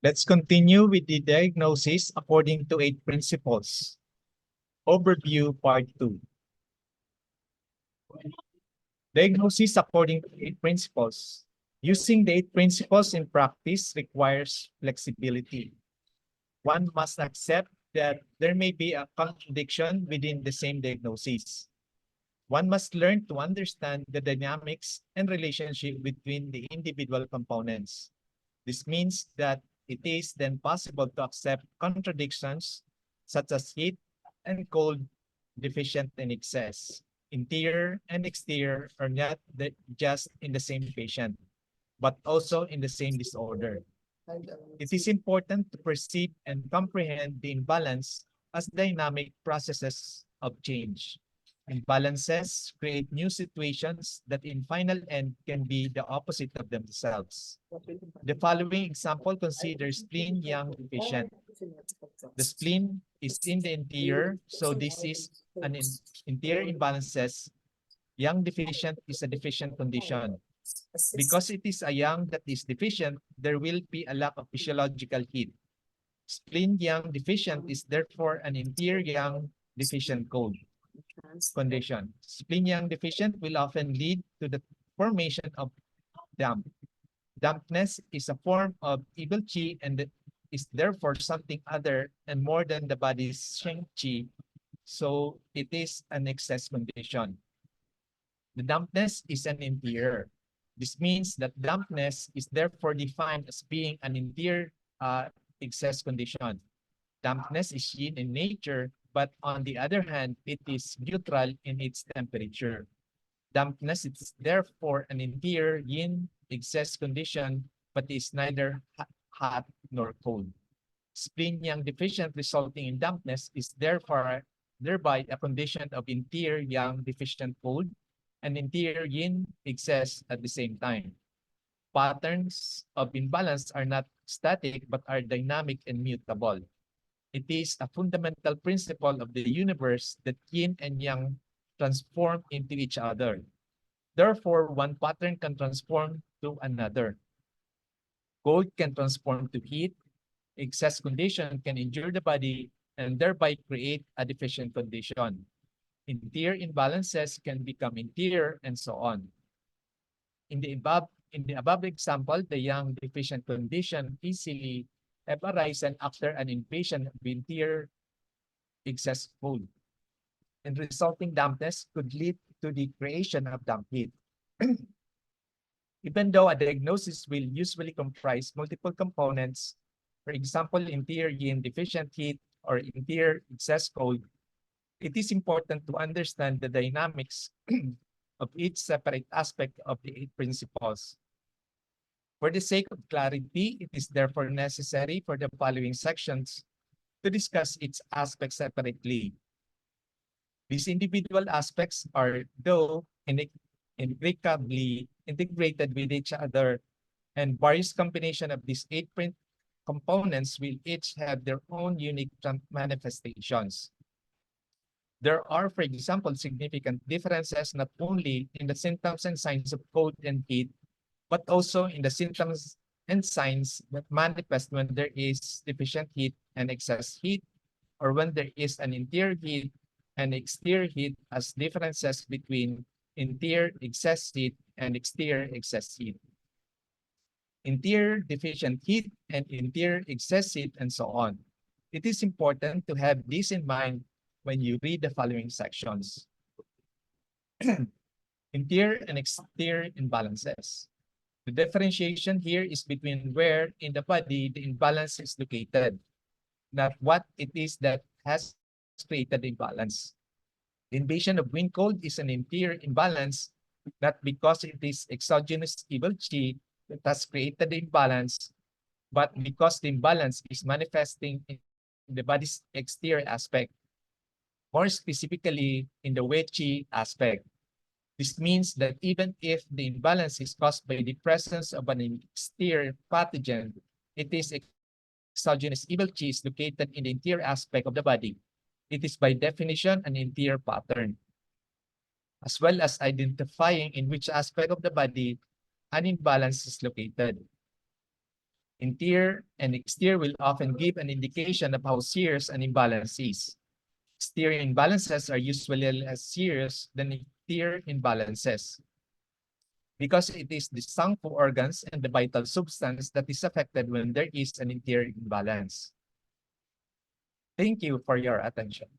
Let's continue with the diagnosis according to 8 principles. Overview Part 2. Diagnosis according to 8 principles. Using the 8 principles in practice requires flexibility. One must accept that there may be a contradiction within the same diagnosis. One must learn to understand the dynamics and relationship between the individual components. This means that it is then possible to accept contradictions such as heat and cold, deficient and excess. Interior and exterior are not just in the same patient, but also in the same disorder. It is important to perceive and comprehend the imbalance as dynamic processes of change. Imbalances create new situations that in final end can be the opposite of themselves. The following example considers spleen-yang deficient. The spleen is in the interior, so this is an interior imbalances. Yang deficient is a deficient condition. Because it is a yang that is deficient, there will be a lack of physiological heat. Spleen-yang deficient is therefore an interior yang deficient cold condition. Spleen-yang deficient will often lead to the formation of damp. Dampness is a form of evil qi and is therefore something other and more than the body's sheng qi, so it is an excess condition. The dampness is an interior. This means that dampness is therefore defined as being an interior excess condition. Dampness is yin in nature, but on the other hand, it is neutral in its temperature. Dampness is therefore an interior yin excess condition, but is neither hot nor cold. Spleen-yang deficient resulting in dampness is thereby a condition of interior yang deficient cold and interior yin excess at the same time. Patterns of imbalance are not static but are dynamic and mutable. It is a fundamental principle of the universe that yin and yang transform into each other. Therefore, one pattern can transform to another. Cold can transform to heat. Excess condition can injure the body and thereby create a deficient condition. Interior imbalances can become interior and so on. In the above example, the yang deficient condition easily arisen after an invasion of interior excess cold, and resulting dampness could lead to the creation of damp heat. Even though a diagnosis will usually comprise multiple components, for example, interior yin deficient heat or interior excess cold, it is important to understand the dynamics of each separate aspect of the 8 principles. For the sake of clarity, it is therefore necessary for the following sections to discuss its aspects separately. These individual aspects are, though, inextricably integrated with each other, and various combination of these 8 components will each have their own unique manifestations. There are, for example, significant differences not only in the symptoms and signs of cold and heat, but also in the symptoms and signs that manifest when there is deficient heat and excess heat, or when there is an interior heat and exterior heat, as differences between interior excess heat and exterior excess heat. Interior deficient heat and interior excess heat, and so on. It is important to have this in mind when you read the following sections. Interior and exterior imbalances. The differentiation here is between where in the body the imbalance is located, not what it is that has created the imbalance. The invasion of wind cold is an interior imbalance, not because it is exogenous evil qi that has created the imbalance, but because the imbalance is manifesting in the body's exterior aspect, more specifically in the wei qi aspect. This means that even if the imbalance is caused by the presence of an exterior pathogen, it is exogenous evil qi is located in the interior aspect of the body. It is by definition an interior pattern, as well as identifying in which aspect of the body an imbalance is located. Interior and exterior will often give an indication of how serious an imbalance is. Exterior imbalances are usually less serious than interior imbalances, because it is the sangpo organs and the vital substance that is affected when there is an interior imbalance. Thank you for your attention.